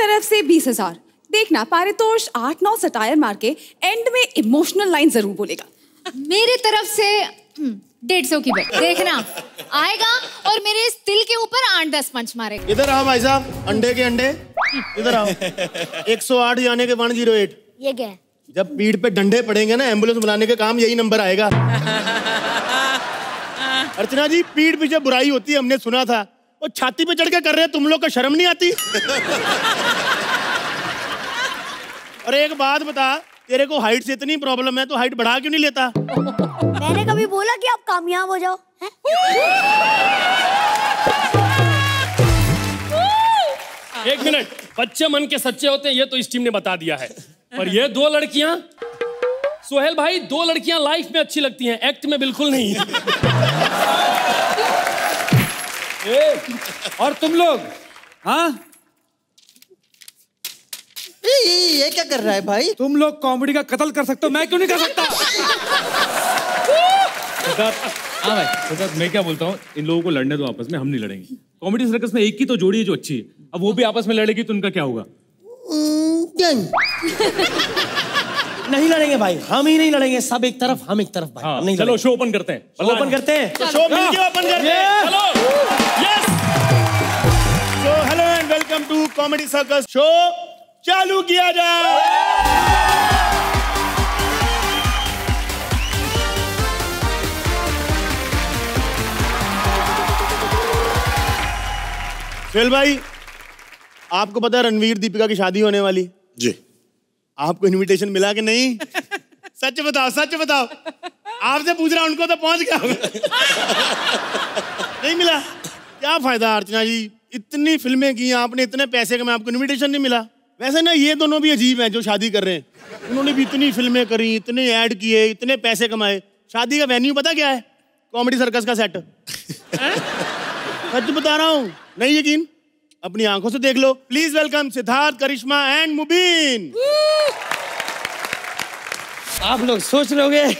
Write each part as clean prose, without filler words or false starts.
तरफ से 20,000। देखना पारितोष 8-9 सटायर मार के एंड में इमोशनल लाइन जरूर बोलेगा। मेरी तरफ से 150 की बेट। देखना आएगा और मेरे इस दिल के ऊपर 8-10 पंच मारेगा। इधर आओ भाई साहब, अंडे के अंडे इधर आओ। 108 यानी के 108। ये क्या है? जब पीठ पे डंडे पड़ेंगे ना, एम्बुलेंस बुलाने का काम यही नंबर आएगा। अर्चना जी, पीठ पीछे बुराई होती है, हमने सुना था। वो छाती पे चढ़ के कर रहे हैं, तुम लोग को शर्म नहीं आती? और एक बात बता, तेरे को हाइट से इतनी प्रॉब्लम है तो हाइट बढ़ा क्यों नहीं लेता? मैंने कभी बोला कि आप कामयाब हो जाओ? एक मिनट, बच्चे मन के सच्चे होते हैं, ये तो इस टीम ने बता दिया है। पर ये 2 लड़कियां, सोहेल भाई, 2 लड़कियां लाइफ में अच्छी लगती हैं, एक्ट में बिल्कुल नहीं। और तुम लोग, हाँ? ये क्या कर रहा है भाई? तुम लोग कॉमेडी का कत्ल कर सकते हो, मैं क्यों नहीं कर सकता? हाँ भाई, सिद्धार्थ, मैं क्या बोलता हूँ, इन लोगों को लड़ने दो आपस में, हम नहीं लड़ेंगे। कॉमेडी सर्कस में एक की तो जोड़ी है जो अच्छी है, अब वो भी आपस में लड़ेगी तो उनका क्या होगा? नहीं लड़ेंगे भाई, हम ही नहीं लड़ेंगे, सब एक तरफ हम एक तरफ भाई। हाँ, नहीं चलो शो ओपन करते हैं। ओपन करते हैं, शो मिलके ओपन करते हैं। चलो, yes. So hello and welcome to comedy circus. Show चालू किया जाए। सोहेल भाई, आपको पता है रणवीर दीपिका की शादी होने वाली? जी। आपको इनविटेशन मिला कि नहीं? सच बताओ, सच बताओ। आपसे पूछ रहा, उनको तो पहुंच गया। नहीं मिला? क्या फायदा अर्चना जी, इतनी फिल्में की आपने, इतने पैसे कमाए, आपको इनविटेशन नहीं मिला। वैसे ना ये दोनों भी अजीब हैं जो शादी कर रहे हैं। उन्होंने भी इतनी फिल्में करी, इतने ऐड किए, इतने पैसे कमाए। शादी का वेन्यू पता क्या है? कॉमेडी सर्कस का सेट। सच बता रहा हूँ, नहीं यकीन? अपनी आंखों से देख लो। Please welcome Siddharth, Karishma and Mubeen. आप लोग सोच रहे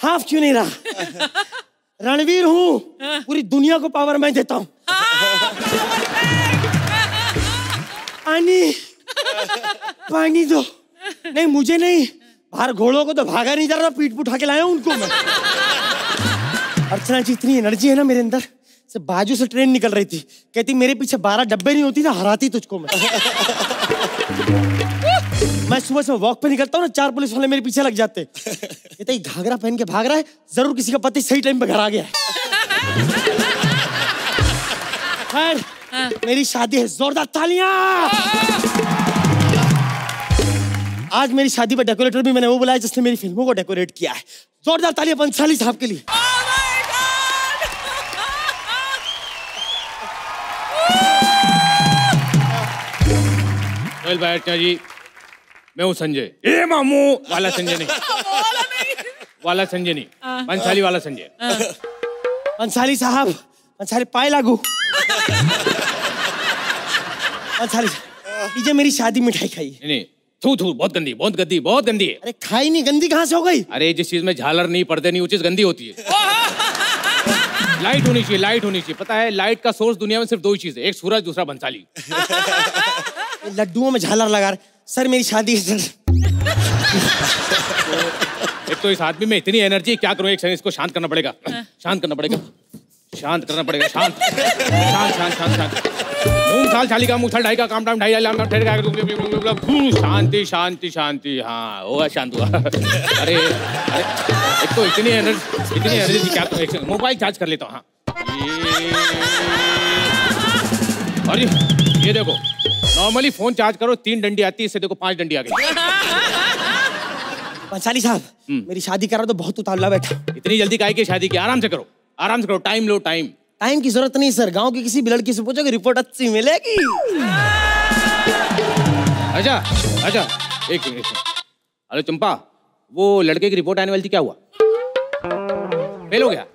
हाफ क्यों नहीं रहा? रणवीर हूँ, पूरी दुनिया को पावर मैं देता हूँ। पानी दो। नहीं मुझे नहीं, बाहर घोड़ों को तो भागा नहीं जा रहा, पीठ उठा के लाया हूं उनको मैं। अर्चना जी, इतनी एनर्जी है ना मेरे अंदर, से बाजू से ट्रेन निकल रही थी, कहती मेरे पीछे 12 डब्बे नहीं होती ना, हराती तुझको मैं। मैं सुबह से वॉक पे निकलता हूँ ना, 4 पुलिस वाले मेरे पीछे लग जाते। कहते ये घाघरा पहन के भाग रहा है, जरूर किसी का पति सही टाइम पे घर आ गया है। खैर, मेरी शादी है, जोरदार तालियां। आज मेरी शादी पर डेकोरेटर भी मैंने वो बुलाया जिसने मेरी फिल्मों को डेकोरेट किया है। जोरदार तालियां बंसाली साहब के लिए। सोहेल भाई, अर्चना जी, मैं हूँ संजय। ए मामू वाला संजय नहीं, वाला संजय नहीं, बंसाली वाला संजय। बंसाली साहब, बंसाली पाए लागू। बंसाली लीजिए मेरी शादी मिठाई खाई। नहीं, थू थू, बहुत गंदी, बहुत गंदी, बहुत गंदी है। अरे खाई नहीं, गंदी कहाँ से हो गई? अरे जिस चीज में झालर नहीं, पर्दे नहीं, वो चीज गंदी होती है। लाइट होनी चाहिए, लाइट होनी चाहिए। पता है, लाइट का सोर्स दुनिया में सिर्फ 2 ही चीज है, एक सूरज, दूसरा बंसाली। लड्डुओं में झालर लगा रहे। सर मेरी शादी है सर। एक तो इस आदमी में इतनी एनर्जी, क्या करूं? एक सेकंड, इसको शांत करना पड़ेगा, शांत करना पड़ेगा, शांत करना पड़ेगा, शांत शांत शांत शांत शांत। मूंग साल चाली का, मूंग साल ढाई का, काम टाइम 2.5 शांति शांति शांति। हाँ होगा, शांत हुआ। अरे एक तो इतनी एनर्जी क्या? मोबाइल चार्ज कर लेता हूँ। हाँ, अरे ये देखो, नॉर्मली फोन चार्ज करो 3 डंडी आती है, इससे देखो 5 डंडी आ गई। बंसाली साहब, मेरी शादी करा तो बहुत उतावला बैठा। इतनी जल्दी काहे की शादी की? आराम से करो, आराम से करो, टाइम लो, टाइम। टाइम की जरूरत नहीं सर, गांव की किसी भी लड़की से पूछोगे रिपोर्ट अच्छी मिलेगी। अच्छा अच्छा, एक मिनट। अरे चंपा, वो लड़के की रिपोर्ट आने वाली थी, क्या हुआ? फेल हो गया?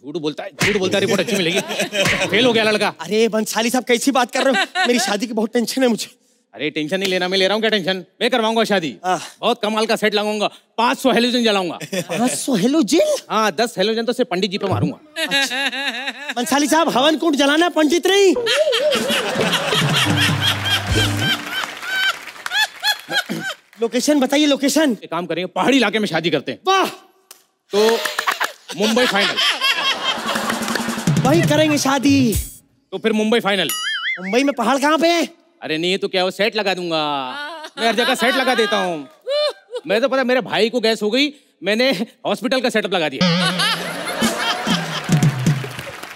झूठ बोलता है, रिपोर्ट अच्छी मिलेगी। फेल हो गया लड़का। अरे बंसाली साहब कैसी बात कर रहे हो? मेरी शादी की बहुत टेंशन है मुझे। अरे टेंशन नहीं लेना, मैं ले रहा हूँ। क्या टेंशन? मैं करवाऊंगा शादी, बहुत कमाल का सेट लगाऊंगा, 500 हेलोजन जलाऊंगा। 500 हेलोजन? हाँ, 10 हेलोजन तो सिर्फ पंडित जी पे मारूंगा। बंसाली साहब, हवन कुंड जलाना, पंडित नहीं। लोकेशन बताइए, लोकेशन। एक काम करेंगे, पहाड़ी इलाके में शादी करते हैं। वाह, तो मुंबई फाइनल। वहीं करेंगे शादी। तो फिर मुंबई फाइनल। मुंबई में पहाड़ कहाँ पे है? अरे नहीं तो क्या वो सेट लगा दूंगा, मैं हर जगह सेट लगा देता हूँ। मैं तो पता मेरे भाई को गैस हो गई, मैंने हॉस्पिटल का सेटअप लगा दिया।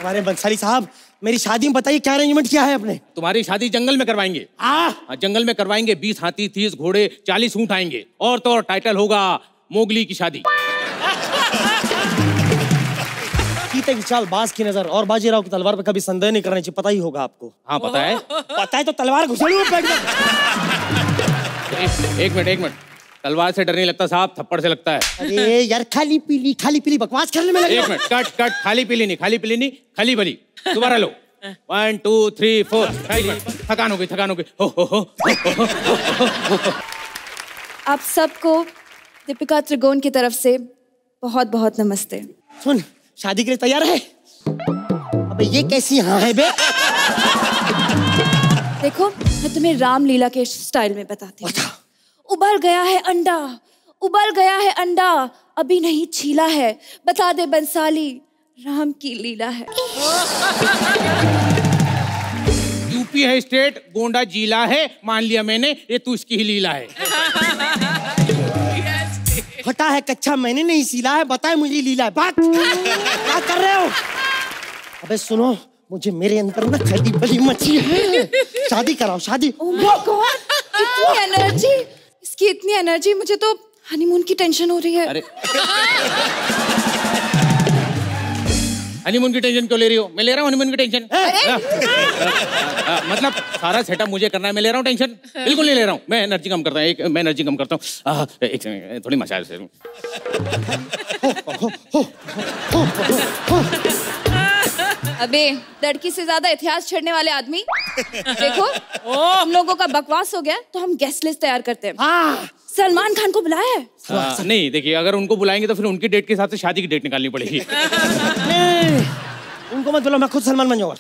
हमारे बंसाली साहब, मेरी शादी में बताइए क्या अरेंजमेंट किया है आपने? तुम्हारी शादी जंगल में करवाएंगे। हाँ, जंगल में करवाएंगे। 20 हाथी, 30 घोड़े, 40 ऊंट आएंगे। और तो और टाइटल होगा मोगली की शादी। चीते की चाल, बाज की नजर और बाजीराव की तलवार पे कभी संदेह नहीं करना चाहिए, पता ही होगा आपको। हाँ पता है। पता है तो तलवार घुसेड़ू पेट में। एक मिनट, तलवार से डर नहीं लगता साहब, थप्पड़ से लगता है। अरे यार, खाली पीली बकवास करने में लगे। एक मिनट, कट, खाली पीली नहीं, खाली बली। दोबारा लो। 1 2 3 4। थकान हो गई। आप सबको दीपिका त्रिगोन की तरफ से बहुत बहुत नमस्ते। सुन, शादी के लिए तैयार है? अबे ये कैसी हाँ है बे? देखो, मैं तुम्हें रामलीला के स्टाइल में बताती हूँ। उबल गया है अंडा, अभी नहीं छीला है, बता दे बंसाली, राम की लीला है। यूपी है स्टेट, गोंडा जिला है, मान लिया मैंने, ये तू इसकी ही लीला है। फटा है कच्चा, मैंने नहीं सीला है, बताए मुझे लीला है। बात क्या कर रहे हो? अबे सुनो, मुझे मेरे अंदर ना खली बली मची है। शादी कराओ, शादी। Oh my God, इतनी एनर्जी, इसकी इतनी एनर्जी, मुझे तो हनीमून की टेंशन हो रही है। अरे हनीमून की टेंशन क्यों ले रही हो? मैं ले रहा हूँ हनीमून की टेंशन। मतलब सारा सेटअप मुझे करना है, मैं ले रहा हूँ टेंशन? बिल्कुल नहीं ले रहा हूँ। मैं एनर्जी कम करता हूँ, मैं एनर्जी कम करता हूँ। एक सेकंड, थोड़ी मसाज से। अबे लड़की से ज्यादा इतिहास छेड़ने वाले आदमी, देखो हम लोगों का बकवास हो गया तो हम गेस्ट लिस्ट तैयार करते हैं। सलमान खान को बुलाया है? नहीं, देखिए अगर उनको बुलाएंगे तो फिर उनकी डेट के हिसाब से शादी की डेट निकालनी पड़ेगी। नहीं, उनको मत बुलाओ, मैं खुद सलमान बन जाऊंगा।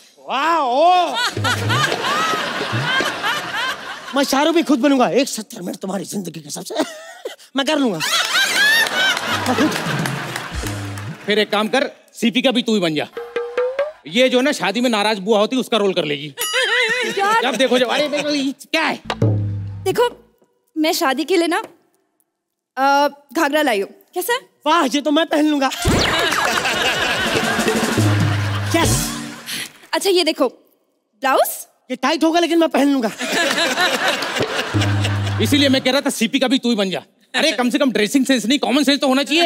मैं शाहरुख भी खुद बनूंगा। 170 मिनट तुम्हारी जिंदगी के हिसाब से मैं कर लूंगा। फिर एक काम कर, सीपी का भी तू ही बन जा। ये जो ना शादी में नाराज बुआ होती उसका रोल कर लेगी। जब देखो जब, अरे क्या है? देखो, मैं शादी के लिए ना घाघरा लाई हूँ, कैसा? वाह, ये तो मैं पहन लूंगा। यस। अच्छा ये देखो, ब्लाउज ये टाइट होगा लेकिन मैं पहन लूंगा। इसीलिए मैं कह रहा था सीपी का भी तू ही बन जा। अरे कम से कम ड्रेसिंग सेंस नहीं, कॉमन सेंस तो होना चाहिए।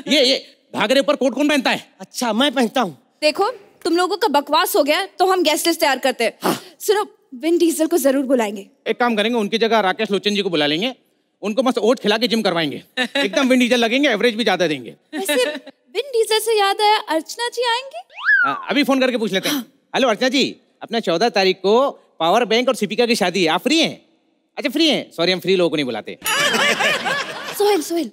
ये घाघरे पर कोट कौन पहनता है? अच्छा, मैं पहनता हूँ। देखो, तुम लोगों का बकवास हो गया तो हम गेस्ट लिस्ट तैयार करते हैं। हाँ। सुनो, विन डीजल को जरूर बुलाएंगे। एक काम करेंगे, उनकी जगह राकेश लोचन जी को बुला लेंगे, उनको मस्त ओट खिला के जिम करवाएंगे। एकदम विन डीजल लगेंगे, एवरेज भी ज्यादा देंगे। वैसे विन डीजल से याद आया, अर्चना जी आएंगे? अभी फोन करके पूछ लेते हैं। हेलो अर्चना जी, अपना 14 तारीख को पावर बैंक और सीपिका की शादी है, आप फ्री हैं? अच्छा फ्री हैं, सॉरी हम फ्री लोगों को नहीं बुलाते। सोहेल।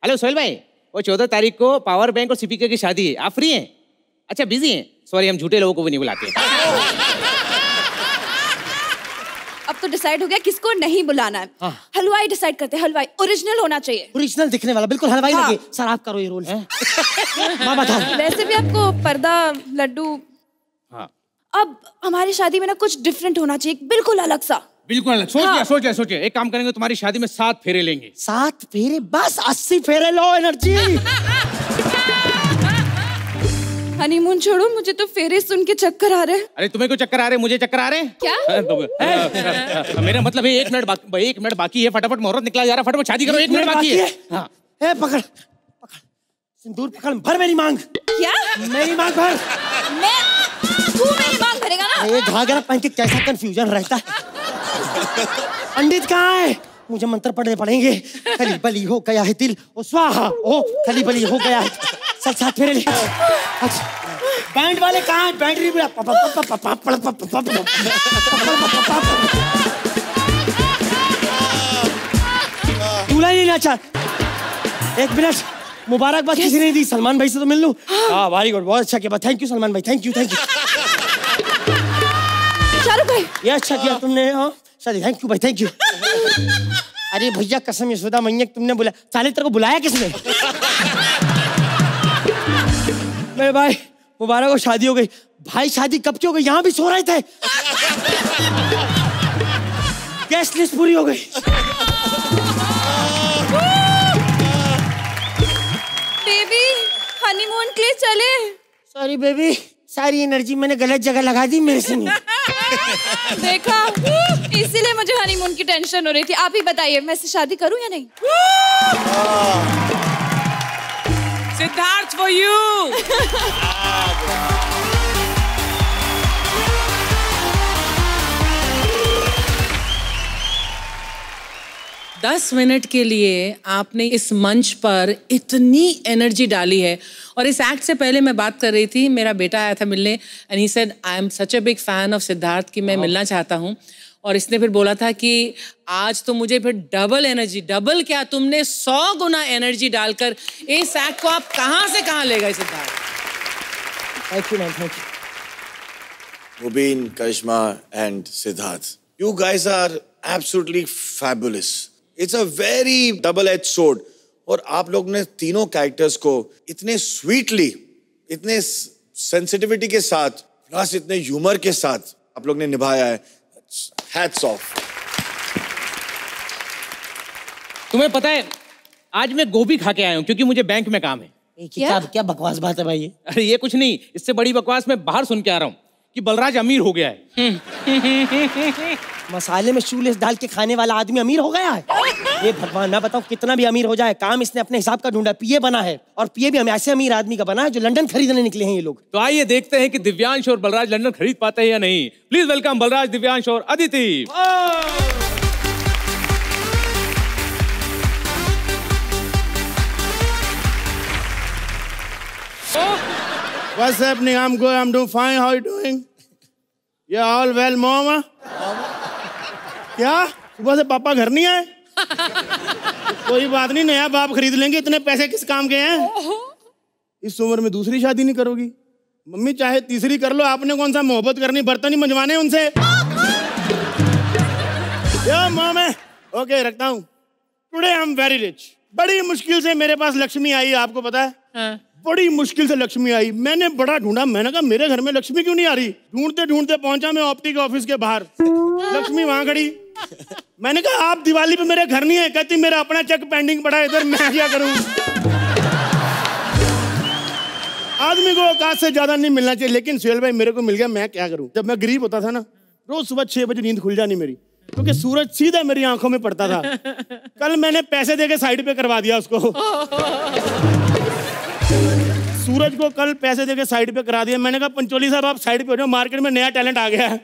हेलो सोहेल भाई, वो 14 तारीख को पावर बैंक और सीपिका की शादी है, आप फ्री हैं? अच्छा बिजी हैं, सॉरी हम झूठे लोगों को भी नहीं बुलाते। अब तो डिसाइड हो गया किसको नहीं बुलाना है। हाँ। हलवाई डिसाइड करते हैं, हलवाई ओरिजिनल होना चाहिए। ओरिजिनल दिखने वाला, बिल्कुल हलवाई हाँ। लगे। सर आप करो ये रोल है। माँ बता। वैसे भी आपको पर्दा, लड्डू। हाँ। अब हमारी शादी में ना कुछ डिफरेंट होना चाहिए, बिल्कुल अलग सा। बिल्कुल अलग। सोच लिया। एक काम करेंगे, तुम्हारी शादी में 7 फेरे लेंगे। 7 फेरे? बस 80 फेरे लो एनर्जी। हनीमून छोड़ो, मुझे तो फेरे सुन के चक्कर आ रहे हैं। अरे तुम्हें क्यों चक्कर आ रहे हैं? मुझे चक्कर आ रहे हैं क्या? मेरा मतलब है 1 मिनट बाकी है, फटाफट मुहूर्त निकला जा रहा, फटाफट शादी करो। 1 मिनट बाकी है। हाँ। ए पकड़ सिंदूर पकड़, भर मेरी मांग। क्या? मेरी मांग भर। तू मेरी मांग भरेगा ना? ये घाघरा पहन के कैसा कंफ्यूजन रहता है। पंडित कहाँ है? मुझे मंत्र पढ़ने पड़ेंगे। खली बली हो गया है दिल, ओ स्वाहा, ओ खली बली हो गया है। साथ फेरे ले। अच्छा बैंड वाले कहाँ हैं? बैंड नहीं बुला। दूल्हा नहीं नाचा। 1 मिनट, मुबारकबाद किसी ने दी? सलमान भाई से तो मिल लूं। हाँ वेरी गुड, बहुत अच्छा किया। थैंक यू सलमान भाई, थैंक यू। शाहरुख भाई, ये अच्छा किया तुमने। हाँ शादी, थैंक यू भाई, थैंक यू। अरे भैया कसम यशोदा मैया तुमने बुलाया, साले तेरे को बुलाया किसने? मेरे भाई मुबारक हो, शादी हो गई। भाई शादी कब की हो गई? यहाँ भी सो रहे थे। गेस्ट लिस्ट पूरी हो गई। बेबी हनीमून के लिए चले। सॉरी बेबी, सारी एनर्जी मैंने गलत जगह लगा दी, मेरे से नहीं। देखा, इसीलिए मुझे हनीमून की टेंशन हो रही थी। आप ही बताइए, मैं इससे शादी करूं या नहीं? Siddharth for you. 10 मिनट के लिए आपने इस मंच पर इतनी एनर्जी डाली है। और इस एक्ट से पहले मैं बात कर रही थी, मेरा बेटा आया था मिलने and he said I am such a big fan of Siddharth कि मैं मिलना चाहता हूँ। और इसने फिर बोला था कि आज तो मुझे फिर डबल एनर्जी, डबल क्या तुमने 100 गुना एनर्जी डालकर इस एक्ट को आप कहाँ से कहाँ ले गए Siddharth? Thank you ma'am, thank you. Mubin, Karishma and Siddharth. You guys are absolutely fabulous. It's a very double-edged sword. और आप लोग ने तीनों कैरेक्टर्स को इतने स्वीटली, इतने सेंसिटिविटी के साथ, प्लस इतने ह्यूमर के साथ आप लोग ने निभाया है। Hats off. तुम्हें पता है आज मैं गोभी खा के आया हूँ क्योंकि मुझे बैंक में काम है। क्या बकवास बात है भाई ये? अरे ये कुछ नहीं, इससे बड़ी बकवास मैं बाहर सुन के आ रहा हूँ कि बलराज अमीर हो गया है। मसाले में शूलेस डाल के खाने वाला आदमी अमीर हो गया है? ये भगवान, मैं बताऊं कितना भी अमीर हो जाए, काम इसने अपने हिसाब का ढूंढा। पीए बना है और पीए भी हम ऐसे अमीर आदमी का बना है जो लंदन खरीदने निकले हैं ये लोग। तो आइए देखते हैं कि दिव्यांश और बलराज लंदन खरीद पाते हैं या नहीं। प्लीज वेलकम बलराज, दिव्यांश और Aditi. What's happening? I'm good. I'm doing fine. How are you doing? Yeah, all well, Mama. क्या? सुबह से पापा घर नहीं आए? कोई बात नहीं, नया बाप खरीद लेंगे। इतने पैसे किस काम के हैं? इस उम्र में दूसरी शादी नहीं करोगी? मम्मी चाहे तीसरी कर लो, आपने कौन सा मोहब्बत करनी, बर्तन ही मंजवाने उनसे। या मॉम है, ओके रखता हूँ। Today I am very rich. बड़ी मुश्किल से मेरे पास लक्ष्मी आई, आपको पता है? हाँ। बड़ी मुश्किल से लक्ष्मी आई। मैंने बड़ा ढूंढा, मैंने कहा मेरे घर में लक्ष्मी क्यों नहीं आ रही। ढूंढते ढूंढते पहुंचा मैं ऑप्टी के ऑफिस के बाहर, लक्ष्मी वहां खड़ी। मैंने कहा आप दिवाली पे मेरे घर नहीं है। कहती मेरा अपना चेक पेंडिंग पड़ा है इधर, मैं क्या करूं। आदमी को औकात से ज्यादा नहीं मिलना चाहिए, लेकिन सुहेल भाई मेरे को मिल गया, मैं क्या करूं। जब मैं गरीब होता था ना, रोज सुबह 6 बजे नींद खुल जानी मेरी, क्योंकि सूरज सीधा मेरी आंखों में पड़ता था। कल मैंने पैसे देके साइड पे करवा दिया उसको। सूरज को कल पैसे देके साइड पे करा दिया। मैंने कहा पंचोली साहब आप साइड पे हो जाओ, मार्केट में नया टैलेंट आ गया है।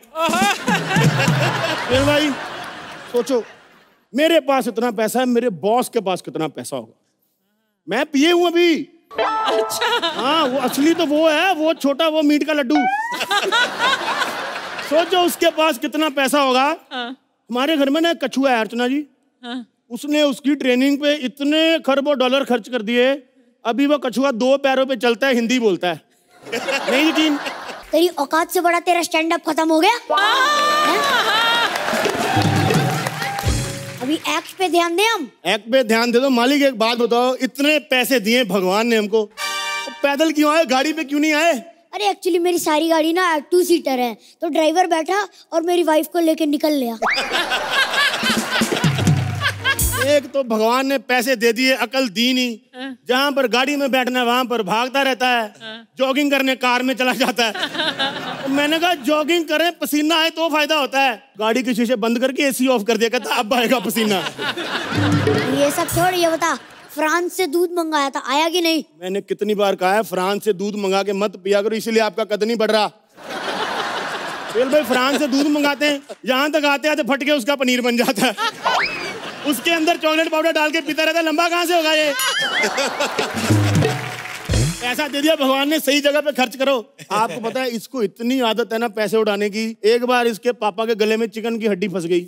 फिर भाई सोचो, मेरे पास इतना पैसा है, मेरे बॉस के पास कितना पैसा होगा। मैं पिए हूं अभी। अच्छा। हाँ, वो असली तो वो है, वो छोटा, वो मीट का लड्डू। सोचो उसके पास कितना पैसा होगा। हमारे घर में ना कछुआ है अर्चना जी, उसने उसकी ट्रेनिंग पे इतने खरबों डॉलर खर्च कर दिए, अभी वो कछुआ 2 पैरों पे चलता है, हिंदी बोलता है। नहीं यकीन? तेरी औकात से बड़ा तेरा स्टैंड अप खत्म हो गया। अभी एक्ट पे ध्यान दे। हम एक्ट पे ध्यान दे दो। मालिक एक बात बताओ, इतने पैसे दिए भगवान ने हमको, पैदल क्यों आए, गाड़ी पे क्यों नहीं आए? अरे एक्चुअली मेरी सारी गाड़ी ना 2 सीटर है, तो ड्राइवर बैठा और मेरी वाइफ को लेके निकल लिया। एक तो भगवान ने पैसे दे दिए, अकल दी नहीं। जहां पर गाड़ी में बैठना है वहां पर भागता रहता है, जॉगिंग करने कार में चला जाता है। तो मैंने कहा जॉगिंग करें, पसीना आए तो फायदा होता है। गाड़ी के शीशे बंद करके एसी ऑफ कर दिया, कहता अब आएगा पसीना। ये सब छोड़, ये बता फ्रांस से दूध मंगाया था, आया कि नहीं? मैंने कितनी बार कहा है फ्रांस से दूध मंगा के मत पिया करो, इसीलिए आपका कद नहीं बढ़ रहा। भाई फ्रांस से दूध मंगाते हैं, यहाँ तक आते आते फट के उसका पनीर बन जाता है। उसके अंदर चॉकलेट पाउडर डाल के पीता रहता है, लंबा कहाँ से होगा ये। पैसा दे दिया भगवान ने, सही जगह पे खर्च करो। आपको पता है इसको इतनी आदत है ना पैसे उड़ाने की। एक बार इसके पापा के गले में चिकन की हड्डी फंस गई,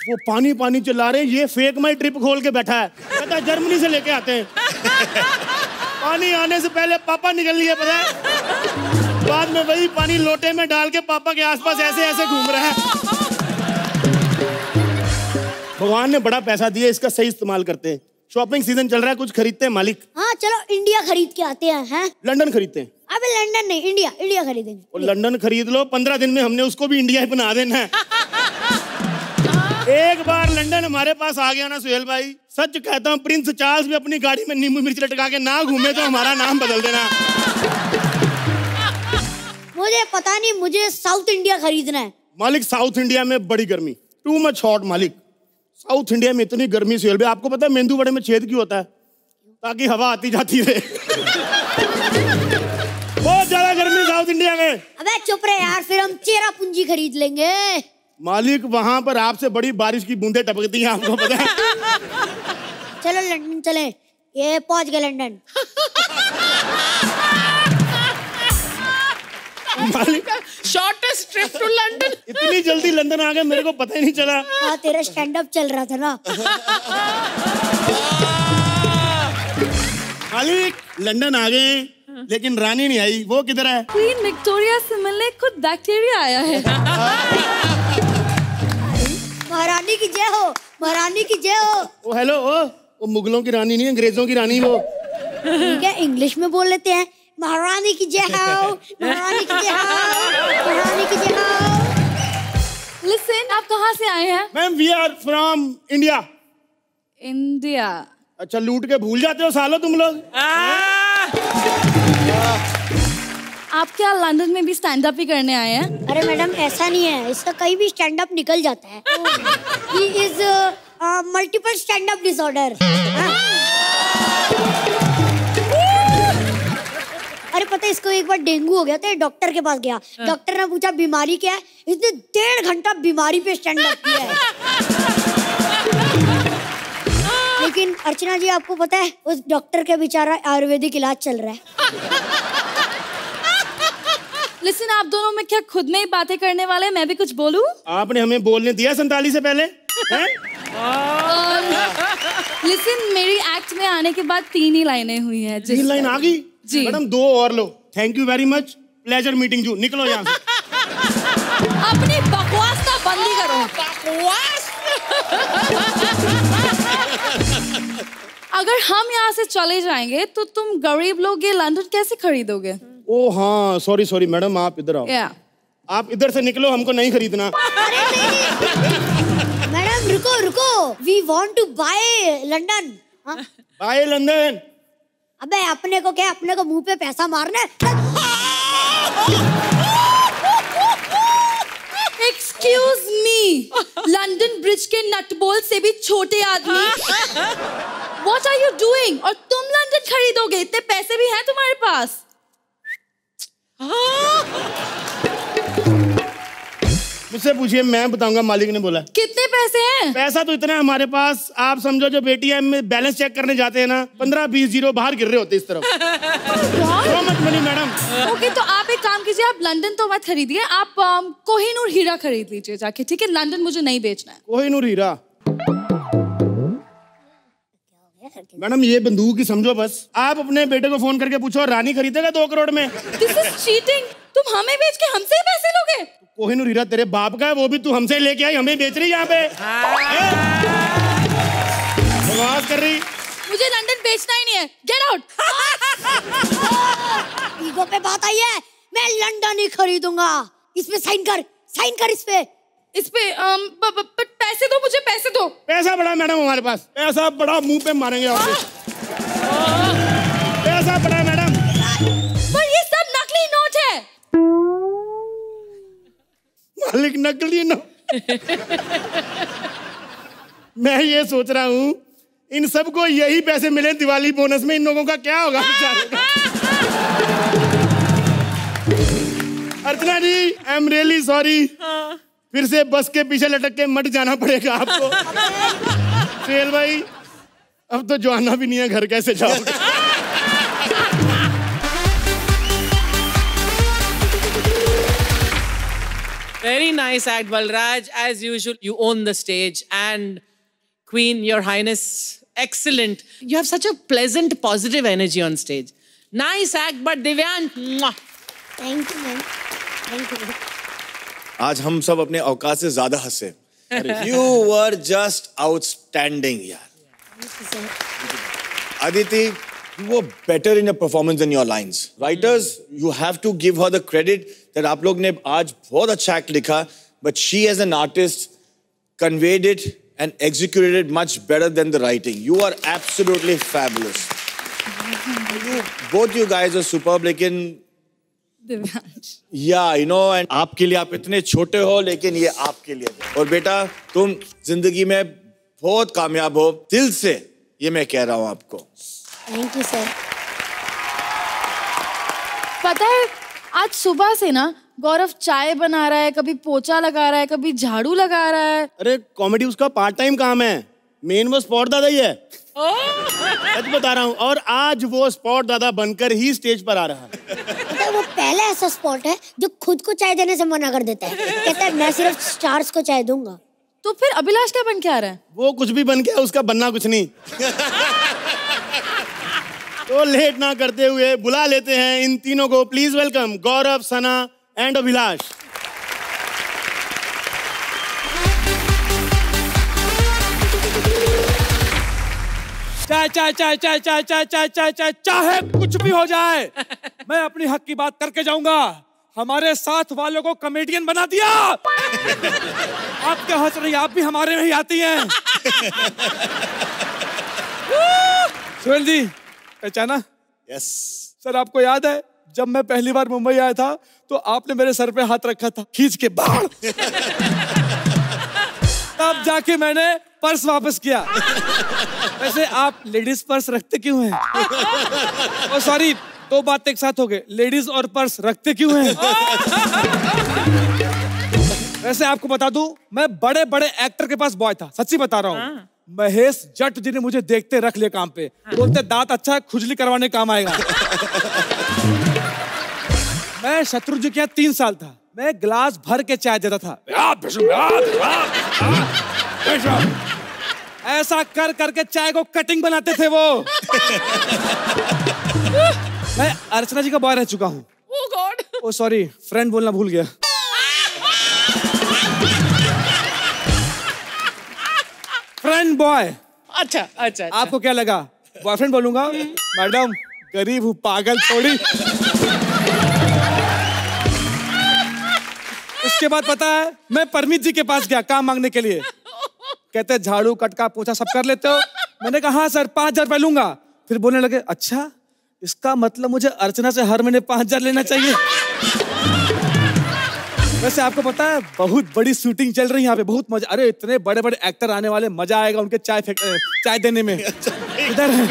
वो पानी पानी चिल्ला रहे, ये फेक माई ट्रिप खोल के बैठा है, कहता है जर्मनी से लेके आते हैं। पानी आने से पहले पापा निकल लिए, पता है। बाद में वही पानी लोटे में डाल के पापा के आसपास ऐसे ऐसे घूम रहा है। भगवान ने बड़ा पैसा दिया, इसका सही इस्तेमाल करते हैं। शॉपिंग सीजन चल रहा है, कुछ खरीदते हैं मालिक? हाँ चलो इंडिया खरीद के आते हैं। लंदन खरीदते हैं? अबे लंदन नहीं, इंडिया, इंडिया खरीदेंगे। और लंदन खरीद लो, 15 दिन में हमने उसको भी इंडिया ही बना देना है। एक बार लंदन हमारे पास आ गया ना सुहेल भाई, सच कहता हूँ प्रिंस चार्ल्स भी अपनी गाड़ी में नींबू मिर्च लटका के ना घूमे तो हमारा नाम बदल देना। मुझे पता नहीं, मुझे साउथ इंडिया खरीदना है। मालिक साउथ इंडिया में बड़ी गर्मी, टू मच हॉट मालिक। साउथ इंडिया में इतनी गर्मी सुहेल भाई, आपको पता है मेंदू वड़े में छेद क्यों होता है? ताकि हवा आती जाती रहे। बहुत ज्यादा गर्मी साउथ इंडिया में। अबे चुप रहे यार, फिर हम चेरापूंजी खरीद लेंगे। मालिक वहां पर आपसे बड़ी बारिश की बूंदें टपकती हैं, आपको पता है? चलो लंदन चले, ये पहुंच गए लंदन। मालिक शॉर्टेस्ट ट्रिप टू लंदन। इतनी जल्दी लंदन आ गए, मेरे को पता ही नहीं चला। हाँ तेरा स्टैंड अप चल रहा था ना। मालिक लंदन आ गए, लेकिन रानी नहीं आई, वो किधर है? क्वीन विक्टोरिया से मिलने खुद बैक्टीरिया आया है। महारानी की जय हो, महारानी की जय हो। ओ हेलो, वो मुगलों की रानी नहीं, अंग्रेजों की रानी वो। ठीक है, इंग्लिश में बोल लेते हैं। महारानी की जय हो, महारानी की जय हो, महारानी की जय हो। लिसन, आप कहाँ से आए हैं? Ma'am we are from India. India? अच्छा, लूट के भूल जाते हो सालों तुम लोग। आप क्या लंदन में भी स्टैंड अप ही करने आए हैं? अरे मैडम ऐसा नहीं है, इसका कहीं भी स्टैंड अप निकल जाता है। He is multiple stand up disorder. अरे पता है, इसको एक बार डेंगू हो गया था, डॉक्टर के पास गया। डॉक्टर ने पूछा बीमारी क्या है, इसने 1.5 घंटा बीमारी पे स्टैंड अप किया है। लेकिन अर्चना जी आपको पता है, उस डॉक्टर के बेचारा आयुर्वेदिक इलाज चल रहा है। लिसन, आप दोनों में क्या खुद में ही बातें करने वाले हैं? मैं भी कुछ बोलूं? आपने हमें बोलने दिया 47 से पहले? लिसन, मेरी एक्ट में आने के बाद 3 ही लाइनें हुई हैं। 3 लाइन आ गई? जी मैडम 2 और लो। Thank you very much, pleasure meeting you. निकलो यहाँ से। अपनी बकवास ना बंदी करो। बकवास। अगर हम यहाँ से चले जाएंगे तो तुम गरीब लोग ये लंदन कैसे खरीदोगे? ओ हाँ, सॉरी सॉरी मैडम, आप इधर आओ। आप इधर से निकलो, हमको नहीं खरीदना। मैडम रुको रुको, we want to buy London. Buy London? अबे अपने को क्या, अपने को मुंह पे पैसा मारना है। एक्सक्यूज मी, लंदन ब्रिज के नटबोल्ट से भी छोटे आदमी। What are you doing? और तुम लंदन खरीदोगे? इतने पैसे भी हैं तुम्हारे पास? मुझसे पूछिए, मैं बताऊंगा, मालिक ने बोला। कितने पैसे हैं? पैसा तो इतना है हमारे पास, आप समझो जो एटीएम में बैलेंस चेक करने जाते हैं ना, 15-20 जीरो बाहर गिर रहे होते इस तरफ। So much money, madam. Okay, तो आप एक काम कीजिए, आप लंदन तो मत खरीदिए, आप कोहिनूर हीरा खरीद लीजिए जाके, ठीक है? लंदन मुझे नहीं बेचना है। कोहिनूर हीरा? मैडम ये बंदूक ही समझो बस। आप अपने बेटे को फोन करके पूछो, रानी खरीदेगा 2 करोड़ में? This is cheating। तुम हमें बेच के हमसे ही पैसे लोगे? कोहिनूर हीरा तेरे बाप का है, वो भी तू हमसे लेके आई, हमें बेच रही यहाँ पे। बकवास कर रही। मुझे लंदन बेचना ही नहीं है, गेट आउट। ईगो पे बात आई है, मैं लंदन ही खरीदूंगा। इस पे साइन कर, साइन कर इस पे। पैसे दो, मुझे पैसे दो। पैसा बड़ा मैडम हमारे पास, पैसा बड़ा, मुंह पे मारेंगे आप। पैसा बड़ा मैडम। पर ये सब नकली नोट है। मालिक नकली नोट? मैं ये सोच रहा हूँ, इन सबको यही पैसे मिले दिवाली बोनस में, इन लोगों का क्या होगा बेचारों का? अर्चना जी, आई एम रियली सॉरी। फिर से बस के पीछे लटक के मत जाना पड़ेगा आपको। सुहेल भाई, अब तो जाना भी नहीं है, घर कैसे जाओगे? Very nice act, Balraj. As usual, you own the stage. And Queen, Your Highness, excellent. You have such a pleasant, positive energy on stage. Nice act, but Divyan, mwah. Thank you, man. Thank you. आज हम सब अपने औकात से ज्यादा हंसे। You were just outstanding, yaar. Aditi, you were better in your performance than your lines. Writers, you have to give her the credit that आप लोग ने आज बहुत अच्छा act लिखा, but she as an artist conveyed it and executed it much better than the writing. You are absolutely fabulous. Both you guys are superb, लेकिन Yeah, you know, and आपके लिए आप इतने छोटे हो, लेकिन ये आपके लिए। और बेटा, तुम जिंदगी में बहुत कामयाब हो, दिल से ये मैं कह रहा हूँ आपको। Thank you sir. पता है, आज सुबह से ना गौरव चाय बना रहा है, कभी पोछा लगा रहा है, कभी झाड़ू लगा रहा है। अरे कॉमेडी उसका पार्ट टाइम काम है, मेन वो स्पॉट दादा ही है। सच बता रहा हूँ। और आज वो स्पॉट दादा बनकर ही स्टेज पर आ रहा है। वो पहला ऐसा स्पॉट है जो खुद को चाय देने से मना कर देता है, कहता है मैं सिर्फ स्टार्स को चाय दूंगा। तो फिर अभिलाष क्या बन के आ रहा है? वो कुछ भी बन गया, उसका बनना कुछ नहीं। तो लेट ना करते हुए बुला लेते हैं इन तीनों को। Please welcome Gaurav, Sana and Abhilash. चाय चाय चाय चाय चाय चाय चाय चाय चाय चाहे कुछ भी हो जाए, मैं अपनी हक की बात करके जाऊंगा। हमारे साथ वालों को कॉमेडियन बना दिया। आप क्या हंस रही, आप भी हमारे में ही आती हैं। सुहेल जी, पहचाना? यस सर, आपको याद है जब मैं पहली बार मुंबई आया था तो आपने मेरे सर पे हाथ रखा था, खींच के बाहर। तब जाके मैंने पर्स वापस किया। वैसे आप लेडीज पर्स रखते क्यों हैं? ओ सॉरी, दो बातें एक साथ हो गए, लेडीज और पर्स रखते क्यों हैं? वैसे आपको बता दूं, मैं बड़े बड़े एक्टर के पास बॉय था, सच्ची बता रहा हूँ। महेश जट जी ने मुझे देखते रख लिया काम पे, बोलते दांत अच्छा है, खुजली करवाने काम आएगा। मैं शत्रुंजय के यहाँ 3 साल था, मैं गिलास भर के चाय देता था। ऐसा कर करके चाय को कटिंग बनाते थे वो। मैं अर्चना जी का बॉय रह चुका हूँ। Oh God! ओ सॉरी, फ्रेंड बोलना भूल गया। Friend boy. अच्छा अच्छा। आपको क्या लगा, बॉयफ्रेंड बोलूंगा? मैडम, गरीब हूँ, पागल थोड़ी। उसके बाद पता है, मैं परमीत जी के पास गया काम मांगने के लिए। कहते झाड़ू कटका पोछा सब कर लेते हो? मैंने कहा हाँ सर, 5,000 रुपए लूंगा। फिर बोलने लगे अच्छा, इसका मतलब मुझे अर्चना से हर महीने 5,000 लेना चाहिए। वैसे आपको पता है, बहुत बड़ी शूटिंग चल रही है यहाँ पे, बहुत मजा। अरे इतने बड़े बड़े एक्टर आने वाले, मजा आएगा उनके चाय देने में। इधर है।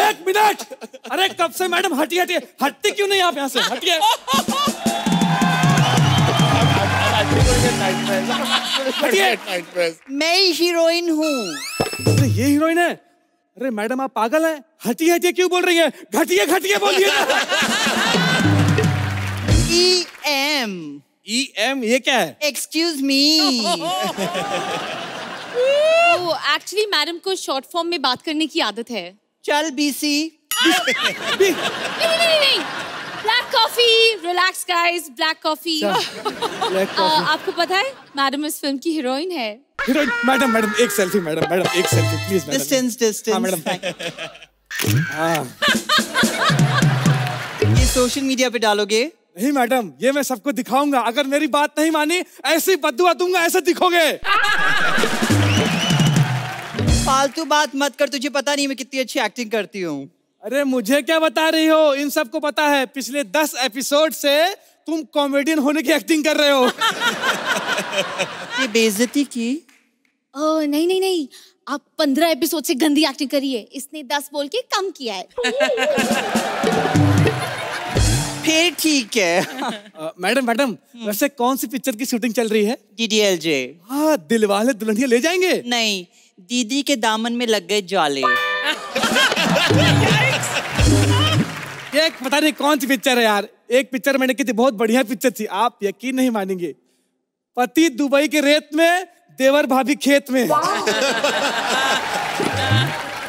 1 मिनट। अरे कब से मैडम हटिए हटिए, हटती क्यों नहीं आप यहाँ से? हटिए। मैं हीरोइन हूँ। अरे ये हीरोइन है? अरे मैडम आप पागल हैं, हटिए हटिए क्यों बोल रही है? घटिए घटिए बोलिए ना। EM ये क्या है? Excuse me. एक्चुअली मैडम को शॉर्ट फॉर्म में बात करने की आदत है। चल बीसी। नहीं। Black coffee, relax guys, black coffee. आपको पता है मैडम इस फिल्म की हीरोइन है। हीरोइन? मैडम एक सेल्फी, मैडम एक सेल्फी प्लीज। डिस्टेंस। हाँ मैडम। ये सोशल मीडिया पे डालोगे? नहीं मैडम, ये मैं सबको दिखाऊंगा। अगर मेरी बात नहीं मानी, ऐसी बद्दुआ दूंगा, ऐसे दिखोगे। फालतू बात मत कर, तुझे पता नहीं मैं कितनी अच्छी एक्टिंग करती हूँ। अरे मुझे क्या बता रही हो, इन सबको पता है। पिछले 10 एपिसोड से तुम कॉमेडियन होने की एक्टिंग कर रहे हो। ये बेइज्जती की? ओह नहीं, आप 15 एपिसोड से गंदी एक्टिंग करिए, इसने 10 बोल के कम किया है। फिर ठीक है। मैडम वैसे कौन सी पिक्चर की शूटिंग चल रही है? DDLJ। हाँ, दिलवाले दुल्हनिया ले जाएंगे? नहीं, दीदी के दामन में लग गए ज्वाले। ये पता नहीं कौन सी पिक्चर है यार। एक पिक्चर मैंने की थी, बहुत बढ़िया पिक्चर थी, आप यकीन नहीं मानेंगे। पति दुबई के रेत में, देवर भाभी खेत में।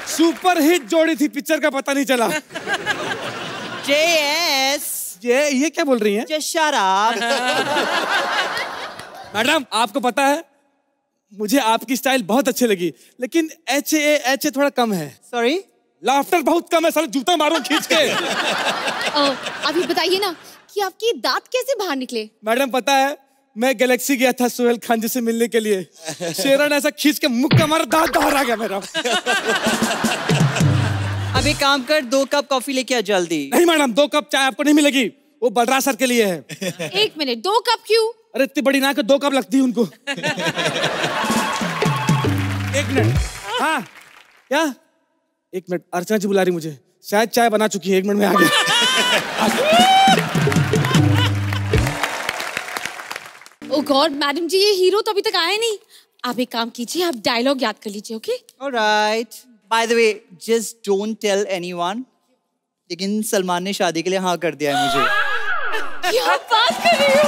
सुपर हिट जोड़ी थी, पिक्चर का पता नहीं चला। JS। ये क्या बोल रही हैं? Just shut up. मैडम आपको पता है मुझे आपकी स्टाइल बहुत अच्छी लगी, लेकिन एच थोड़ा कम है। Sorry? लाफ्टर बहुत कम है, साला जूता मारूं खींच के। अभी बताइए ना कि आपकी दांत कैसे बाहर निकले? मैडम पता है मैं गैलेक्सी गया था सोहेल खान जी से मिलने के लिए, शेरन ऐसा खींच के मुक्का मारा, दांत बाहर आ गया मेरा। अब एक काम कर, 2 कप कॉफी लेके आ जल्दी। नहीं मैडम 2 कप चाय आपको नहीं मिलेगी, वो बलराज सर के लिए है। 1 मिनट, 2 कप क्यों? अरे इतनी बड़ी नाक है, 2 कप लगती है उनको। 1 मिनट। हाँ क्या? 1 मिनट, अर्चना जी बुला रही मुझे, शायद चाय बना चुकी है। 1 मिनट में आ गया। ओह गॉड मैडम जी, ये हीरो तो अभी तक आया नहीं। आप एक काम कीजिए, आप डायलॉग याद कर लीजिए। Okay Alright. By the way, just don't tell anyone. लेकिन सलमान ने शादी के लिए हाँ कर दिया है मुझे। क्या बात कर रही हो?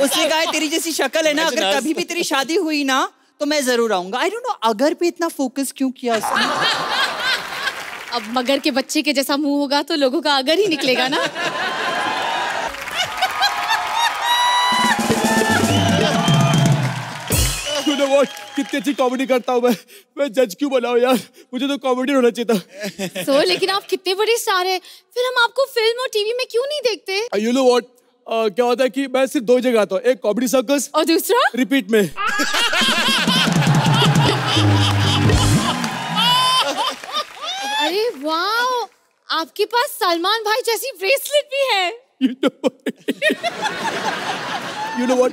उसने कहा है तेरी जैसी शक्ल है ना, अगर कभी भी तेरी शादी हुई ना तो मैं जरूर आऊंगा। I don't know अगर पे इतना फोकस क्यों किया उसने। अब मगर के बच्चे के जैसा मुंह होगा तो लोगों का अगर ही निकलेगा ना। कितनी अच्छी कॉमेडी करता हूँ मैं जज क्यों बनाऊं यार, मुझे तो कॉमेडी होना चाहिए था। So, लेकिन आप कितने बड़े स्टार हैं, फिर हम आपको फिल्म और टीवी में क्यों नहीं देखते? You know what? क्या होता है कि मैं सिर्फ 2 जगह आता हूँ, एक कॉमेडी सर्कस और दूसरा रिपीट में। अरे वाह, आपके पास सलमान भाई जैसी ब्रेसलेट भी है। You know what?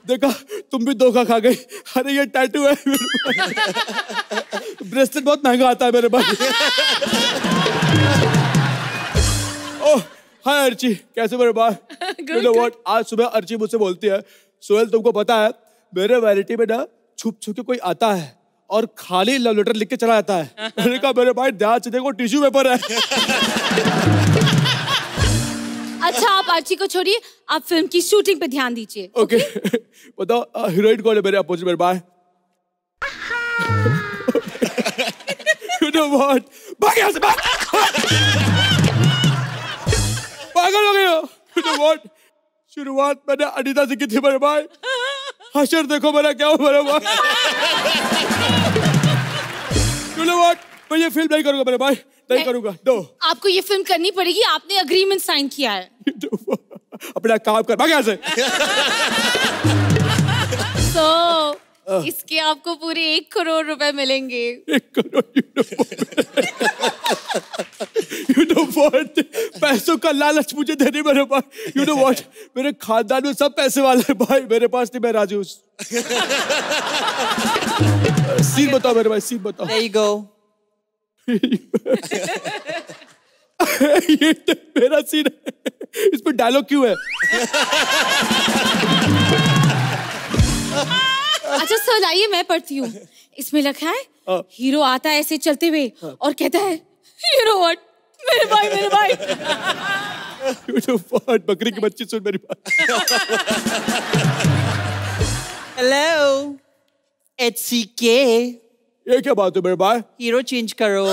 देखा तुम भी धोखा खा गई। अरे ये टैटू है। ब्रेसलेट बहुत महंगा आता है मेरे पास। ओह हाय अर्ची, कैसे मेरे भाई? You know what? आज सुबह अर्ची मुझसे बोलती है, सोहेल तुमको पता है मेरे वैनिटी में ना छुप छुप के कोई आता है और खाली लव लेटर लिख के चला जाता है। मैंने कहा मेरे भाई ध्यान से देखो, टिश्यू पेपर है। अच्छा आप आर्ची को छोड़िए, आप फिल्म की शूटिंग पे ध्यान दीजिए। ओके बताओ हीरोइन कौन है मेरे अपोजिट मेरे भाई? You know what? भाग यहाँ से भाग! पागल हो गए हो? You know what? शुरुआत मैंने अनीता से की थी मेरे भाई, हशर देखो मेरा क्या हो मेरे भाई। You know what? मैं ये फिल्म नहीं करूंगा मेरे भाई, नहीं करूंगा। दो आपको ये फिल्म करनी पड़ेगी, आपने अग्रीमेंट साइन किया है। अपना काम कर, भाग यहाँ से। So, इसके आपको पूरे 1 करोड़ रुपए मिलेंगे। 1 करोड़? You know what? पैसों का लालच मुझे देने मेरे भाई। You know what? मेरे खानदान में सब पैसे वाले हैं भाई, मेरे पास नहीं, मैं राजी हूँ। सीन बताओ मेरे भाई, सीन बताओ। There you go. ये तो मेरा सीन है, इस पर डायलॉग क्यों है? अच्छा सर लाइए मैं पढ़ती हूँ। इसमें लिखा है हीरो आता है ऐसे चलते हुए और कहता है You know what? मेरे भाई You know what? बकरी की बच्ची सुन मेरी बात। Hello, HCK। ये क्या बात है मेरे भाई? हीरो चेंज करो।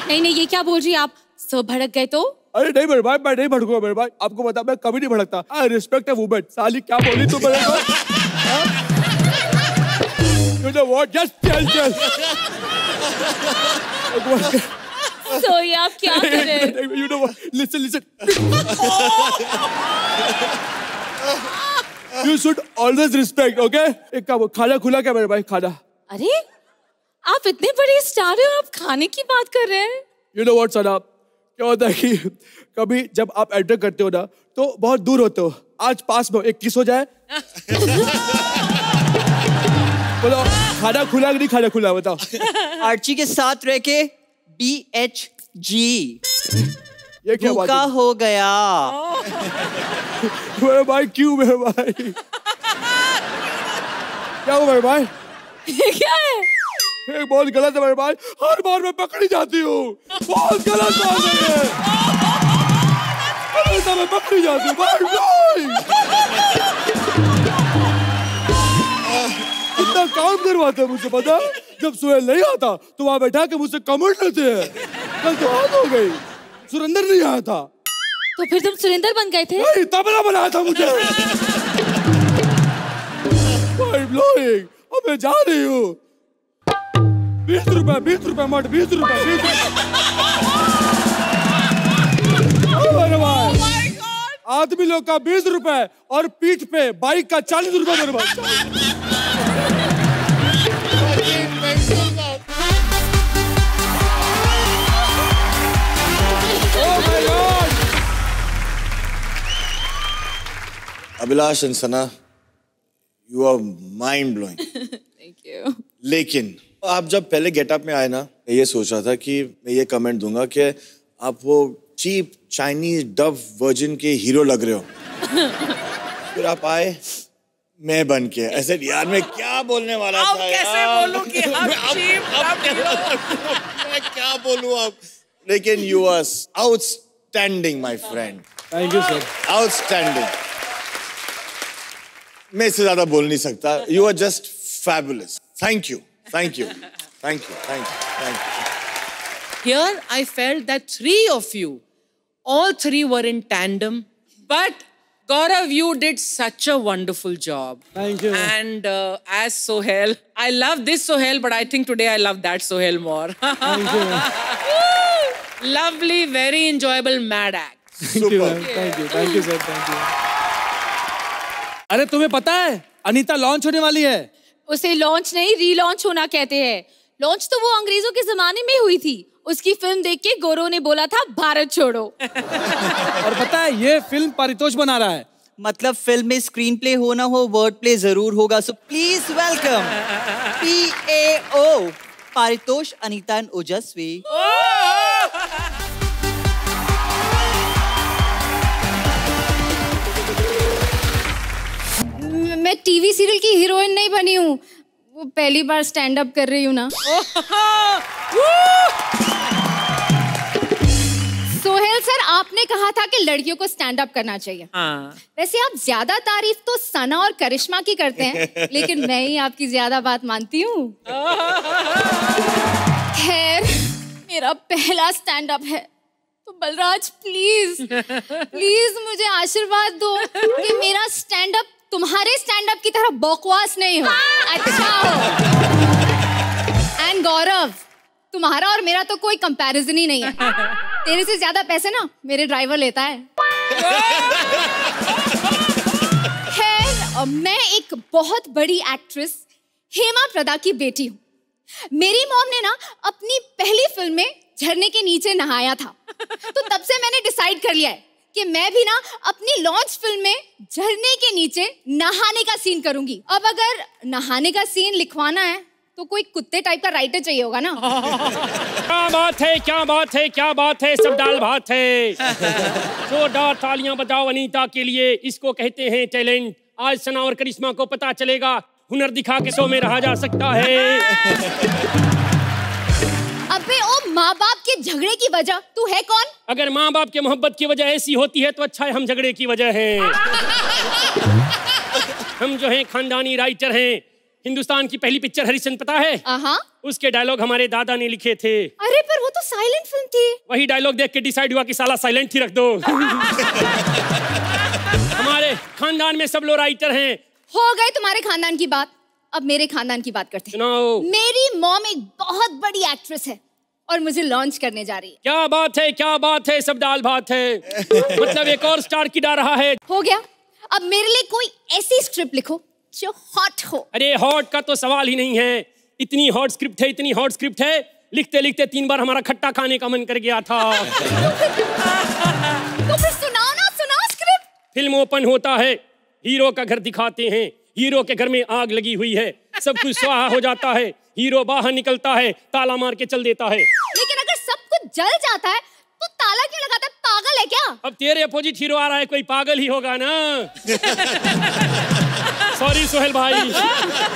नहीं ये क्या बोल रही है आप? सर भड़क गए तो? अरे नहीं मेरे भाई, मैं नहीं भड़कूंगा मेरे भाई, आपको पता मैं कभी नहीं भड़कता। I respect a woman. साली क्या बोली तू मेरे को? You know what? Just चल। तो ये आप क्या कर रहे हैं? You know what? Listen. You should always respect, okay? एक काम, खाना खुला क्या मेरे भाई? खाना। अरे आप इतने बड़े स्टार हैं और आप खाने की बात कर रहे हैं? You know what सना, क्या होता है कि कभी जब आप एंटर करते हो ना तो बहुत दूर होते हो, आज पास में एक किस हो जाए। बोलो खाना खुला कि नहीं खाना खुला बताओ। आर्ची के साथ रह के BHG ये क्या बात भूखा हो गया। मेरे भाई क्यों मेरे भाई? क्या हो मेरे भाई? क्या है? एक बहुत गलत है मेरे भाई, हर बार मैं पकड़ी जाती हूँ। बहुत गलत बात है ये। हमेशा मैं पकड़ी जाती हूँ भाई। कितना काम करवाते हैं मुझसे पता? जब सोहेल नहीं आता तो वहां बैठा के मुझसे कमेंट लेते हैं। कल तो आग हो गई। सुरेंद्र नहीं आया था। तो फिर तुम सुरेंद्र बन गए थे? नहीं, तबला बनाया था मुझे। अब मैं जा रही हूँ। 20 रुपए मत, 20 रुपए। आदमी लोग का 20 रुपए और पीठ पे बाइक का 40 रुपए मेरे पास। Abhilash and Sana, you are mind blowing. Thank you. लेकिन आप जब पहले गेटअप में आए ना, मैं ये सोच रहा था कि मैं ये कमेंट दूंगा कि आप वो चीप चाइनीज डब वर्जिन के हीरो लग रहे हो। फिर आप आए मैं बन के, ऐसे यार मैं क्या बोलने वाला था कैसे बोलूं कि हम चीप डब हीरो? मैं क्या बोलूं अब? लेकिन you are outstanding, my friend. Thank you, sir. Outstanding. मैं इससे ज्यादा बोल नहीं सकता। You are just fabulous. Thank you. Thank you. Thank you. Thank you. Thank you. Here I felt that 3 of you, all 3 were in tandem, but Gaurav, you did such a wonderful job. Thank you. And as Sohail, I love this Sohail, but I think today I love that Sohail more. Thank you. Lovely, very enjoyable mad act. Thank you, sir. Thank you, sir. Thank you. अरे तुम्हें पता है Anita launch होने वाली है। उसे launch नहीं relaunch होना कहते हैं। लॉन्च तो वो अंग्रेजों के जमाने में हुई थी। उसकी फिल्म देख के गोरो ने बोला था भारत छोड़ो। और पता है ये फिल्म पारितोष बना रहा है। मतलब फिल्म में स्क्रीन प्ले हो ना हो वर्ड प्ले जरूर होगा। So please welcome PAO Paritosh, Anita and ओजस्वी। मैं टीवी सीरियल की हीरोइन नहीं बनी हूँ, वो पहली बार स्टैंड अप कर रही हूँ ना। सोहेल सर, आपने कहा था कि लड़कियों को स्टैंड अप करना चाहिए। हाँ। वैसे आप ज्यादा तारीफ तो सना और करिश्मा की करते हैं, लेकिन मैं ही आपकी ज्यादा बात मानती हूँ। खैर, मेरा पहला स्टैंड अप है, तो बलराज प्लीज मुझे आशीर्वाद दो कि मेरा स्टैंड अप तुम्हारे स्टैंड अप की तरह बकवास नहीं हो, अच्छा हो। एंड गौरव, तुम्हारा और मेरा तो कोई कंपैरिजन ही नहीं है। तेरे से ज्यादा पैसे ना मेरे ड्राइवर लेता है। खैर, मैं एक बहुत बड़ी एक्ट्रेस हेमा प्रदा की बेटी हूँ। मेरी मॉम ने ना अपनी पहली फिल्म में झरने के नीचे नहाया था, तो तब से मैंने डिसाइड कर लिया है कि मैं भी ना अपनी लॉन्च फिल्म में झरने के नीचे नहाने का सीन करूंगी। अब अगर नहाने का सीन लिखवाना है तो कोई कुत्ते टाइप का राइटर चाहिए होगा ना। क्या बात है, क्या बात है, क्या बात है, सब दाल भात है। जोरदार तालियां बजाओ अनीता के लिए, इसको कहते हैं टैलेंट। आज सना और करिश्मा को पता चलेगा, हुनर दिखा के शो में रहा जा सकता है। अबे ओ माँ बाप के झगड़े की वजह तू है कौन? अगर माँ बाप के मोहब्बत की वजह ऐसी होती है तो अच्छा है हम झगड़े की वजह हैं। हम जो हैं खानदानी राइटर हैं। हिंदुस्तान की पहली पिक्चर हरिश्चंद्र पता है? उसके डायलॉग हमारे दादा ने लिखे थे। अरे पर वो तो साइलेंट फिल्म थी। वही डायलॉग देख के डिसाइड हुआ कि साला साइलेंट ही रख दो। हमारे खानदान में सब लोग राइटर हैं। हो गए तुम्हारे खानदान की बात, अब मेरे खानदान की बात करते हैं। मेरी मॉम एक बहुत बड़ी एक्ट्रेस है और मुझे लॉन्च करने जा रही है। क्या बात है, क्या बात है, सब दाल भात है। मतलब एक और स्टार किड आ रहा है। हो गया, अब मेरे लिए कोई ऐसी स्क्रिप्ट लिखो जो हॉट हो। अरे हॉट का तो सवाल ही नहीं है। इतनी हॉट स्क्रिप्ट है, इतनी हॉट स्क्रिप्ट है, लिखते लिखते 3 बार हमारा खट्टा खाने का मन कर गया था। तो फिर सुनाओ ना, सुनाओ स्क्रिप्ट। फिल्म ओपन होता है, हीरो का घर दिखाते हैं। हीरो के घर में आग लगी हुई है, सब कुछ स्वाहा हो जाता है। हीरो बाहर निकलता है, ताला मार के चल देता है। लेकिन अगर सब कुछ जल जाता है तो ताला क्यों लगाता है? पागल है क्या? अब तेरे अपोजिट हीरो आ रहा है, कोई पागल ही होगा ना। सॉरी सोहेल भाई।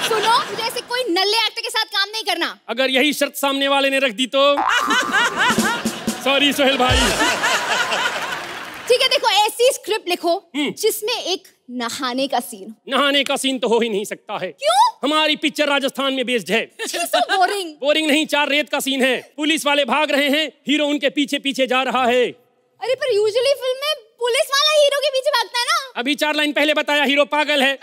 सुनो, जैसे कोई नल्ले एक्टर के साथ काम नहीं करना। अगर यही शर्त सामने वाले ने रख दी तो सॉरी सोहेल भाई। ठीक है, देखो ऐसी स्क्रिप्ट लिखो जिसमें एक नहाने का सीन। नहाने का सीन तो हो ही नहीं सकता है। क्यों? हमारी पिक्चर राजस्थान में बेस्ड है। So boring। बोरिंग नहीं, 4 रेत का सीन है। पुलिस वाले भाग रहे हैं, हीरो उनके पीछे पीछे जा रहा है। अरे पर यूजुअली फिल्म में पुलिस वाला हीरो के पीछे भागता है ना। अभी 4 लाइन पहले बताया हीरो पागल है।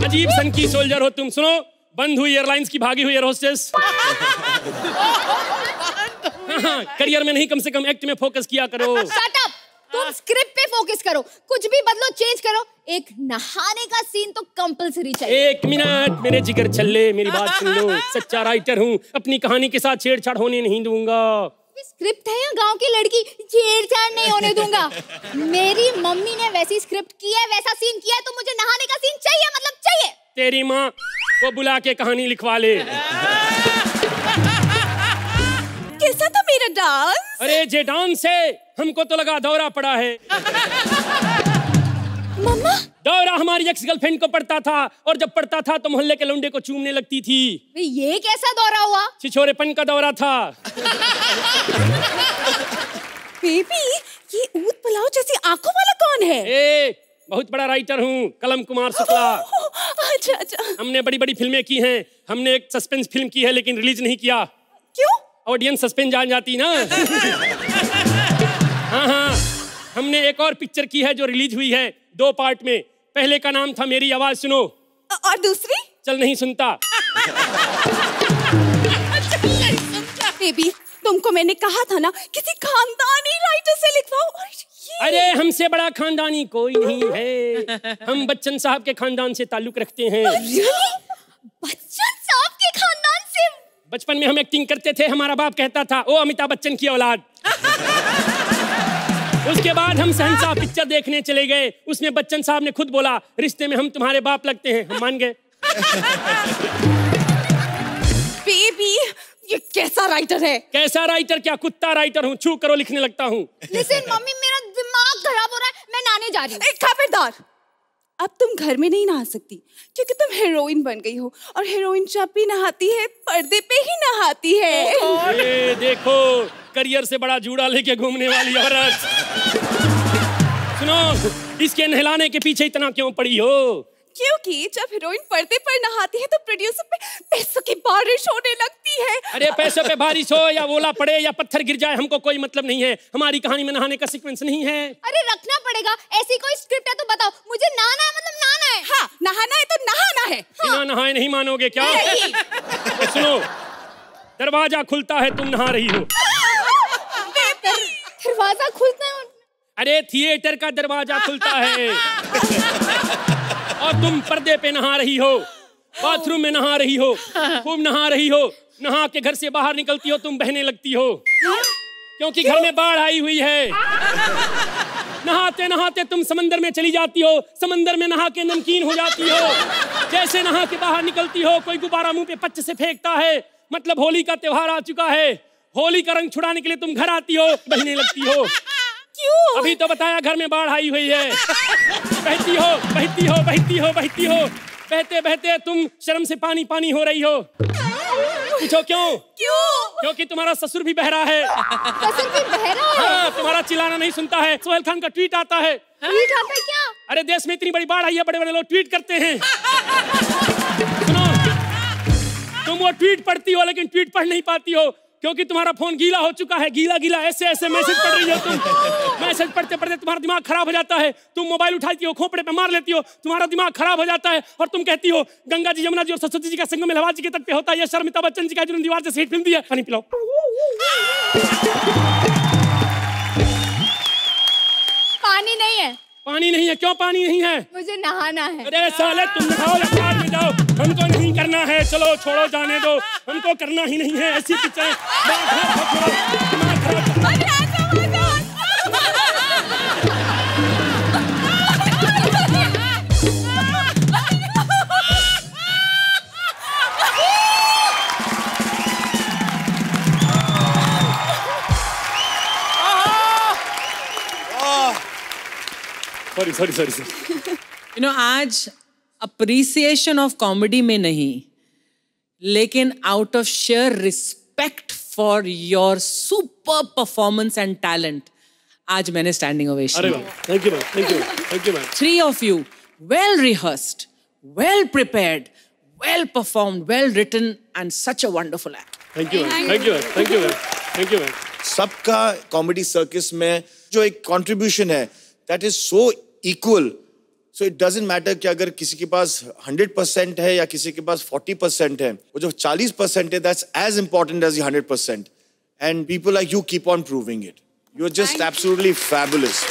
अजीब सन की सोल्जर हो तुम। सुनो, बंद हुई एयरलाइंस की भागी हुई एयर होस्टेस। करियर में नहीं, कम से कम एक्ट में फोकस किया करो। शट अप, तुम स्क्रिप्ट पे फोकस करो, कुछ भी बदलो, चेंज करो। एक नहाने का सीन तो कंपलसरी चाहिए। 1 मिनट मेरे जिगर छल्ले, मेरी बात सुन लो। सच्चा राइटर हूँ, अपनी कहानी के साथ छेड़छाड़ होने नहीं दूंगा। स्क्रिप्ट है या गांव की लड़की, छेड़छाड़ नहीं होने दूंगा। मेरी मम्मी ने वैसी स्क्रिप्ट की है, वैसा सीन किया है, तो मुझे नहाने का सीन चाहिए, मतलब चाहिए। तेरी माँ को बुला के कहानी लिखवा ले। कैसा था मेरा डांस? अरे जे डांस है, हमको तो लगा दौरा पड़ा है। मम्मा, दौरा हमारी एक्स गर्लफ्रेंड को पड़ता था, और जब पड़ता था तो मोहल्ले के लौंडे को चूमने लगती थी। ये कैसा दौरा हुआ? छिछोरेपन का दौरा था। बेबी, ये ऊद पुलाव जैसी आंखों वाला कौन है? बहुत बड़ा राइटर हूँ, कलम कुमार शुक्ला। अच्छा अच्छा। हमने बड़ी बड़ी फिल्में की हैं। हमने एक सस्पेंस फिल्म की है लेकिन रिलीज नहीं किया। क्यों? ऑडियंस सस्पेंस जान जाती ना। हाँ, हमने एक और पिक्चर की है जो रिलीज हुई है 2 पार्ट में। पहले का नाम था मेरी आवाज सुनो, और दूसरी चल नहीं सुनता। बेबी, तुमको मैंने कहा था ना किसी खानदानी राइटर से लिखवाओ। और अरे हमसे बड़ा खानदानी कोई नहीं है। हम बच्चन साहब के खानदान से ताल्लुक रखते हैं। बच्चन साहब के खानदान से? बचपन में हम एक्टिंग करते थे, हमारा बाप कहता था ओ अमिताभ बच्चन की औलाद। उसके बाद हम शहंशाह पिक्चर देखने चले गए, उसमें बच्चन साहब ने खुद बोला रिश्ते में हम तुम्हारे बाप लगते हैं, हम मान गए। बेबी, ये कैसा राइटर है? कैसा राइटर क्या, कुत्ता राइटर हूँ, छू करो लिखने लगता हूँ। लिसन मम्मी, मेरा दिमाग खराब हो रहा है, मैं नहाने जा रही हूँ। खबरदार, अब तुम घर में नहीं नहा सकती क्योंकि तुम हीरोइन बन गई हो, और हीरोइन जब भी नहाती है पर्दे पे ही नहाती है। ये देखो, करियर से बड़ा जूड़ा लेके घूमने वाली औरत। सुनो, इसके नहलाने के पीछे इतना क्यों पड़ी हो? क्योंकि जब हीरोइन पर्दे पर नहाती है तो प्रोड्यूसर पे पैसों की बारिश होने लगती है। अरे पैसों पे बारिश हो या ओला पड़े या पत्थर गिर जाए, हमको कोई मतलब नहीं है। हमारी कहानी में नहाने का सीक्वेंस नहीं है। अरे रखना पड़ेगा, ऐसी कोई स्क्रिप्ट है तो बताओ। मुझे नहाना है, मतलब नहाना है। हाँ, नहाना है तो नहाना है। बिना नहाए नहीं मानोगे क्या? तो सुनो, दरवाजा खुलता है, तुम नहा रही हो। दरवाजा खुलता है? अरे थिएटर का दरवाजा खुलता है और तुम पर्दे पे नहा रही हो, बाथरूम में नहा रही हो, खूब नहा रही हो। नहा के घर से बाहर निकलती हो, तुम बहने लगती हो क्योंकि घर में बाढ़ आई हुई है। नहाते नहाते तुम समंदर में चली जाती हो, समंदर में नहा के नमकीन हो जाती हो। जैसे नहा के बाहर निकलती हो, कोई गुब्बारा मुंह पे पच्च से फेंकता है, मतलब होली का त्योहार आ चुका है। होली का रंग छुड़ाने के लिए तुम घर आती हो, बहने लगती हो। क्यों? अभी तो बताया घर में बाढ़ आई हुई है। बहती हो, बहती हो, बहती हो, बहती हो। बहते बहते तुम शर्म से पानी पानी हो रही हो। पूछो क्यों? क्योंकि तुम्हारा ससुर भी बहरा है। ससुर भी बहरा है? हाँ, तुम्हारा चिल्लाना नहीं सुनता है। सोहेल खान का ट्वीट आता है। ट्वीट आता है क्या? अरे देश में इतनी बड़ी बाढ़ आई है, बड़े बड़े लोग ट्वीट करते हैं। सुनो, तुम वो ट्वीट पढ़ती हो लेकिन ट्वीट पढ़ नहीं पाती हो क्योंकि तुम्हारा फोन गीला हो चुका है। गीला गीला ऐसे ऐसे मैसेज पढ़ रही हो तुम। मैसेज पढ़ते पढ़ते तुम्हारा दिमाग खराब हो जाता है। तुम मोबाइल उठाती हो, खोपड़े पे मार लेती हो, तुम्हारा दिमाग खराब हो जाता है और तुम कहती हो गंगा जी, यमुना जी और सरस्वती जी का संगम इलाहाबाद जी के तट पे होता है। ये अमिताभ बच्चन जी का जुर्म दीवार से हिट फिल्म दी है। पानी पिलाओ। पानी नहीं है। पानी नहीं है? क्यों पानी नहीं है? मुझे नहाना है। अरे साले, तुम नहाओ या बाहर में जाओ, हमको नहीं करना है। चलो छोड़ो, जाने दो, हमको करना ही नहीं है ऐसी पिक्चर। सॉरी You know, आज अप्रिसिएशन ऑफ कॉमेडी में नहीं, लेकिन out of share respect for your super performance and talent, आज मैंने स्टैंडिंग ओवेशन। अरे वाह, thank you ma'am, thank you, thank you ma'am. 3 of you, well rehearsed, well prepared, well performed, well written, and such a wonderful act. Thank you, thank you, thank you. Thank you ma'am. सबका comedy circus में जो एक contribution है that is so equal, so it doesn't matter कि अगर किसी के पास 100% है या किसी के पास 40% है, वो जो 40% है that's as important as 100%, and people like you keep on proving it. You are just absolutely fabulous.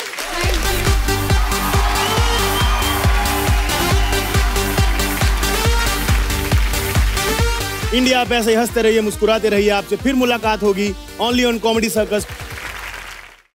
India आप ऐसे ही हंसते रहिए, मुस्कुराते रहिए। आपसे फिर मुलाकात होगी ओनली ऑन कॉमेडी सर्कस।